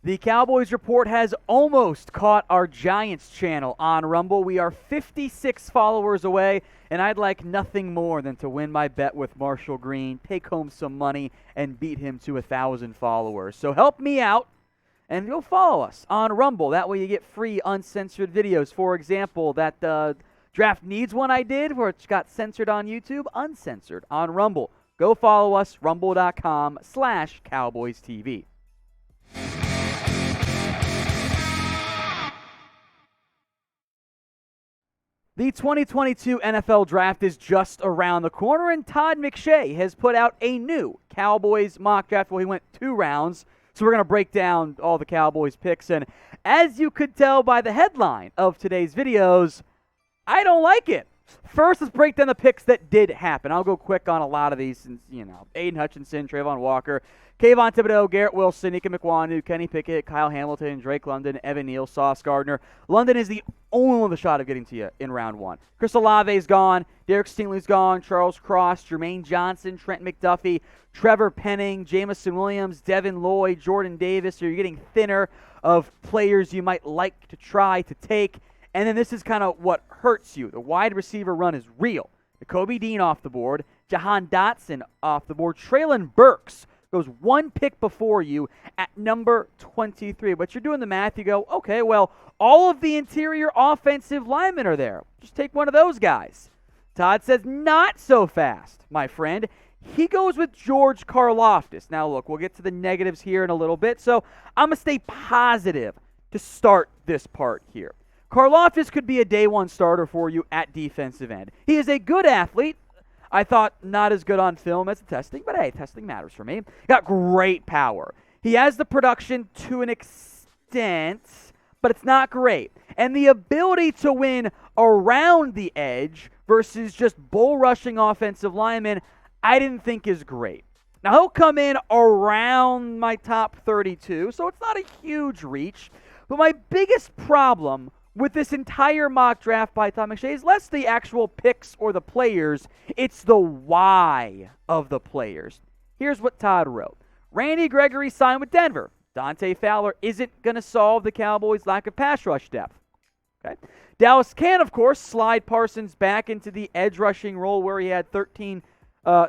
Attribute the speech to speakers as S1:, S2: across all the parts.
S1: The Cowboys Report has almost caught our Giants channel on Rumble. We are 56 followers away, and I'd like nothing more than to win my bet with Marshall Green, take home some money, and beat him to 1,000 followers. So help me out, and go follow us on Rumble. That way you get free, uncensored videos. For example, that Draft Needs one I did, where it got censored on YouTube, uncensored on Rumble. Go follow us, rumble.com/CowboysTV. The 2022 NFL Draft is just around the corner, and Todd McShay has put out a new Cowboys mock draft. Well, he went 2 rounds, so we're going to break down all the Cowboys picks. And as you could tell by the headline of today's videos, I don't like it. First, let's break down the picks that did happen. I'll go quick on a lot of these since, Aiden Hutchinson, Trayvon Walker, Kayvon Thibodeau, Garrett Wilson, Nika McWanu, Kenny Pickett, Kyle Hamilton, Drake London, Evan Neal, Sauce Gardner. London is the only one with a shot of getting to you in round 1. Chris Olave's gone. Derek Stingley's gone. Charles Cross, Jermaine Johnson, Trent McDuffie, Trevor Penning, Jamison Williams, Devin Lloyd, Jordan Davis. So you're getting thinner of players you might like to try to take. And then this is kind of what hurts you. The wide receiver run is real. Kobe Dean off the board. Jahan Dotson off the board. Traylon Burks goes 1 pick before you at number 23. But you're doing the math. You go, okay, well, all of the interior offensive linemen are there. Just take one of those guys. Todd says, not so fast, my friend. He goes with George Karlaftis. Now, look, we'll get to the negatives here in a little bit. So I'm going to stay positive to start this part here. Karlaftis could be a day 1 starter for you at defensive end. He is a good athlete. I thought not as good on film as the testing, but hey, testing matters for me. Got great power. He has the production to an extent, but it's not great. And the ability to win around the edge versus just bull rushing offensive linemen, I didn't think is great. Now, he'll come in around my top 32, so it's not a huge reach. But my biggest problem with this entire mock draft by Todd McShay is less the actual picks or the players, it's the why of the players. Here's what Todd wrote. Randy Gregory signed with Denver. Dante Fowler isn't going to solve the Cowboys' lack of pass rush depth. Okay. Dallas can, of course, slide Parsons back into the edge rushing role where he had 13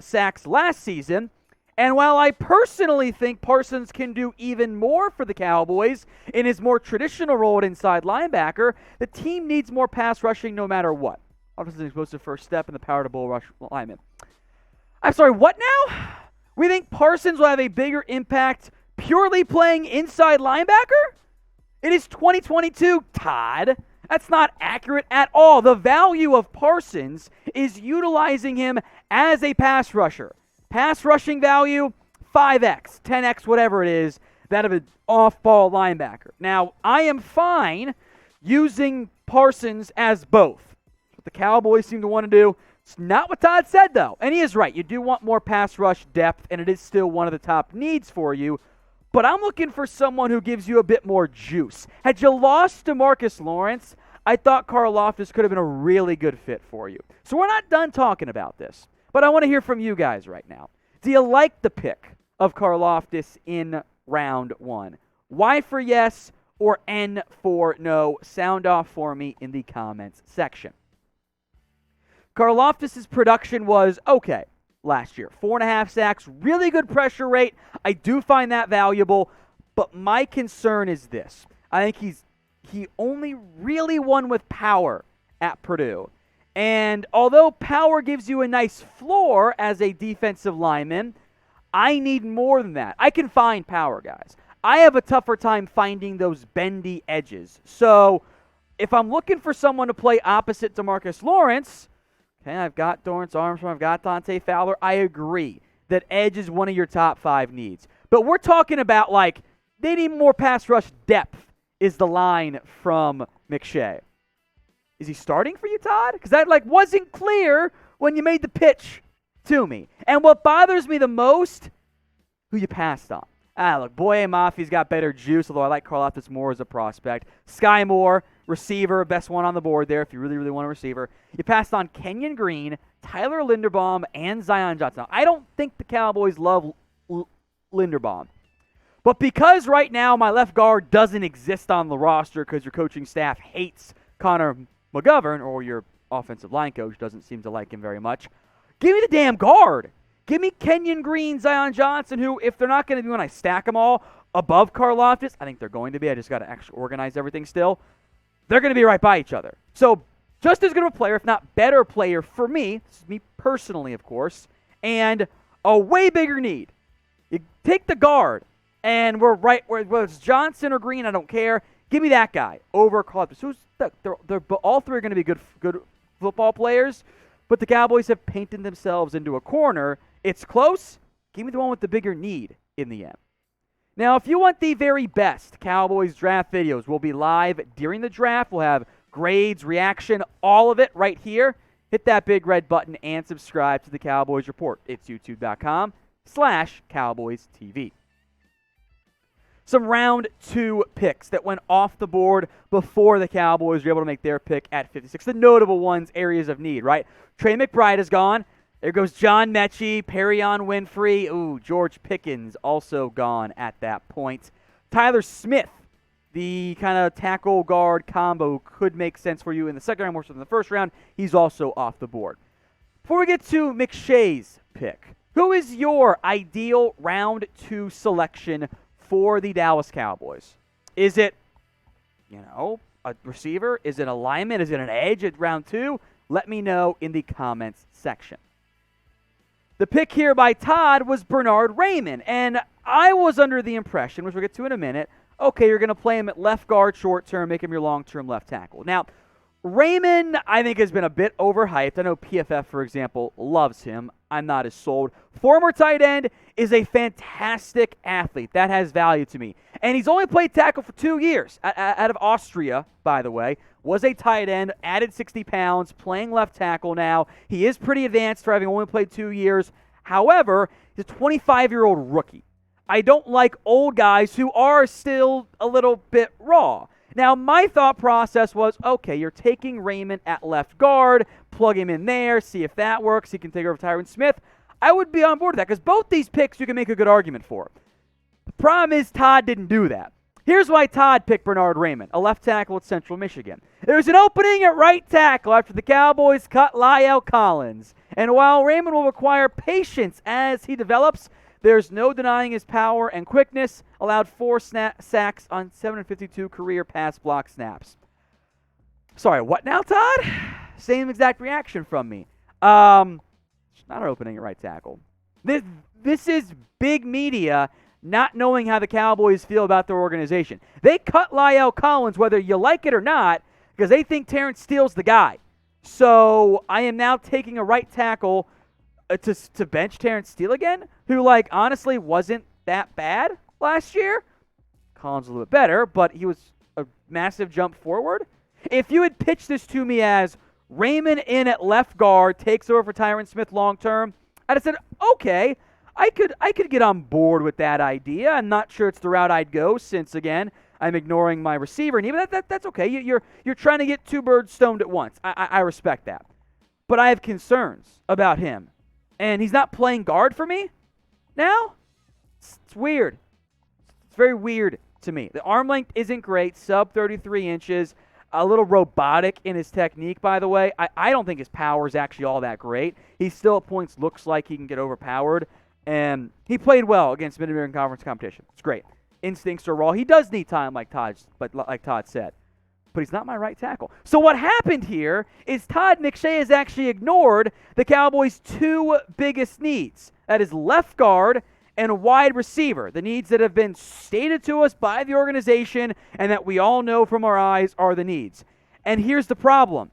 S1: sacks last season. And while I personally think Parsons can do even more for the Cowboys in his more traditional role at inside linebacker, the team needs more pass rushing no matter what. Obviously, explosive first step in the power to bull rush lineman. I'm sorry, what now? We think Parsons will have a bigger impact purely playing inside linebacker? It is 2022, Todd. That's not accurate at all. The value of Parsons is utilizing him as a pass rusher. Pass rushing value, 5x, 10x, whatever it is, that of an off-ball linebacker. Now, I am fine using Parsons as both. That's what the Cowboys seem to want to do. It's not what Todd said, though. And he is right. You do want more pass rush depth, and it is still one of the top needs for you. But I'm looking for someone who gives you a bit more juice. Had you lost to Marcus Lawrence, I thought Karlaftis could have been a really good fit for you. So we're not done talking about this. But I want to hear from you guys right now. Do you like the pick of Karlaftis in round 1? Y for yes or N for no? Sound off for me in the comments section. Karlaftis' production was okay last year. 4.5 sacks, really good pressure rate. I do find that valuable, but my concern is this. I think he only really won with power at Purdue. And although power gives you a nice floor as a defensive lineman, I need more than that. I can find power, guys. I have a tougher time finding those bendy edges. So if I'm looking for someone to play opposite DeMarcus Lawrence, okay, I've got Dorrance Armstrong, I've got Dante Fowler. I agree that edge is one of your top 5 needs. But we're talking about, they need more pass rush depth is the line from McShay. Is he starting for you, Todd? Because that wasn't clear when you made the pitch to me. And what bothers me the most, who you passed on. Look, Boye Mafi's got better juice, although I like Karlaftis more as a prospect. Sky Moore, receiver, best one on the board there if you really, really want a receiver. You passed on Kenyon Green, Tyler Linderbaum, and Zion Johnson. Now, I don't think the Cowboys love Linderbaum. But because right now my left guard doesn't exist on the roster because your coaching staff hates Connor McGovern, or your offensive line coach doesn't seem to like him very much, give me the damn guard. Give me Kenyon Green, Zion Johnson, who, if they're not going to be when I stack them all above Karlaftis, I think they're going to be. I just got to actually organize everything still. They're going to be right by each other. So just as good of a player, if not better player for me, this is me personally, of course, and a way bigger need. You take the guard, and we're right, whether it's Johnson or Green, I don't care. Give me that guy over Karlaftis. They're all three are going to be good football players, but the Cowboys have painted themselves into a corner. It's close. Give me the one with the bigger need in the end. Now, if you want the very best Cowboys draft videos, we'll be live during the draft. We'll have grades, reaction, all of it right here. Hit that big red button and subscribe to the Cowboys Report. It's youtube.com/CowboysTV. Some round 2 picks that went off the board before the Cowboys were able to make their pick at 56. The notable ones, areas of need, right? Trey McBride is gone. There goes John Mechie, Perrion Winfrey. Ooh, George Pickens also gone at that point. Tyler Smith, the kind of tackle guard combo, could make sense for you in the second round more so than the first round. He's also off the board. Before we get to McShay's pick, who is your ideal round 2 selection for the Dallas Cowboys? Is it, a receiver? Is it a lineman? Is it an edge at round 2? Let me know in the comments section. The pick here by Todd was Bernhard Raimann, and I was under the impression, which we'll get to in a minute, okay, you're going to play him at left guard short term, make him your long-term left tackle. Now, Raimann, I think, has been a bit overhyped. I know PFF, for example, loves him. I'm not as sold. Former tight end, is a fantastic athlete. That has value to me. And he's only played tackle for 2 years. Out of Austria, by the way. Was a tight end, added 60 pounds, playing left tackle now. He is pretty advanced for having only played 2 years. However, he's a 25-year-old rookie. I don't like old guys who are still a little bit raw. Now, my thought process was, okay, you're taking Raimann at left guard, plug him in there, see if that works. He can take over Tyron Smith. I would be on board with that because both these picks you can make a good argument for. The problem is Todd didn't do that. Here's why Todd picked Bernhard Raimann, a left tackle at Central Michigan. There's an opening at right tackle after the Cowboys cut Lyle Collins. And while Raimann will require patience as he develops, there's no denying his power and quickness. Allowed 4 sacks on 752 career pass block snaps. Sorry, what now, Todd? Same exact reaction from me. Not an opening at right tackle. This is big media not knowing how the Cowboys feel about their organization. They cut Lyle Collins whether you like it or not because they think Terrence Steele's the guy. So I am now taking a right tackle to bench Terrence Steele again, who, honestly wasn't that bad last year. Collins a little bit better, but he was a massive jump forward. If you had pitched this to me as Raimann in at left guard, takes over for Tyron Smith long term, I'd have said, okay, I could get on board with that idea. I'm not sure it's the route I'd go since, again, I'm ignoring my receiver. And even that's okay. You're trying to get 2 birds stoned at once. I respect that. But I have concerns about him. And he's not playing guard for me now? It's weird. It's very weird to me. The arm length isn't great, sub 33 inches, a little robotic in his technique, by the way. I don't think his power is actually all that great. He still at points looks like he can get overpowered. And he played well against Mid-American Conference competition. It's great. Instincts are raw. He does need time, like Todd said. But he's not my right tackle. So what happened here is Todd McShay has actually ignored the Cowboys' 2 biggest needs. That is left guard and wide receiver. The needs that have been stated to us by the organization and that we all know from our eyes are the needs. And here's the problem.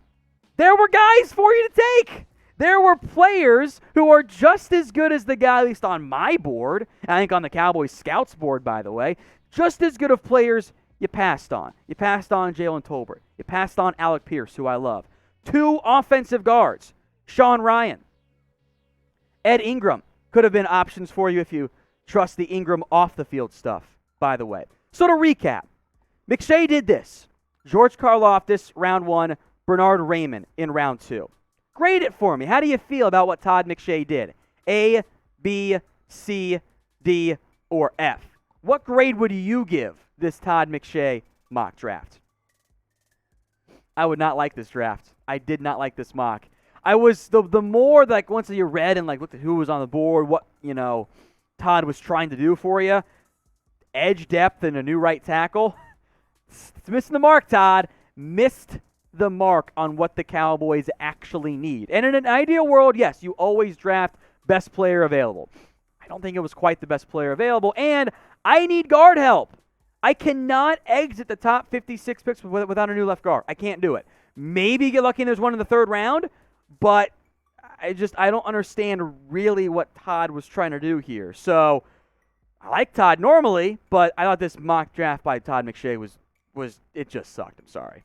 S1: There were guys for you to take. There were players who are just as good as the guy, at least on my board, I think on the Cowboys scouts board, by the way, just as good of players you passed on. You passed on Jalen Tolbert. You passed on Alec Pierce, who I love. 2 offensive guards, Sean Ryan. Ed Ingram could have been options for you if you trust the Ingram off-the-field stuff, by the way. So to recap, McShay did this. George Karlaftis, round 1, Bernhard Raimann in round 2. Grade it for me. How do you feel about what Todd McShay did? A, B, C, D, or F? What grade would you give this Todd McShay mock draft? I would not like this draft. I did not like this mock. I was the more like once you read and like looked at who was on the board, what Todd was trying to do for you, edge depth and a new right tackle. It's missing the mark, Todd. Missed the mark on what the Cowboys actually need. And in an ideal world, yes, you always draft best player available. I don't think it was quite the best player available, and I need guard help. I cannot exit the top 56 picks without a new left guard. I can't do it. Maybe get lucky and there's one in the third round, but I don't understand really what Todd was trying to do here. So I like Todd normally, but I thought this mock draft by Todd McShay was it just sucked. I'm sorry.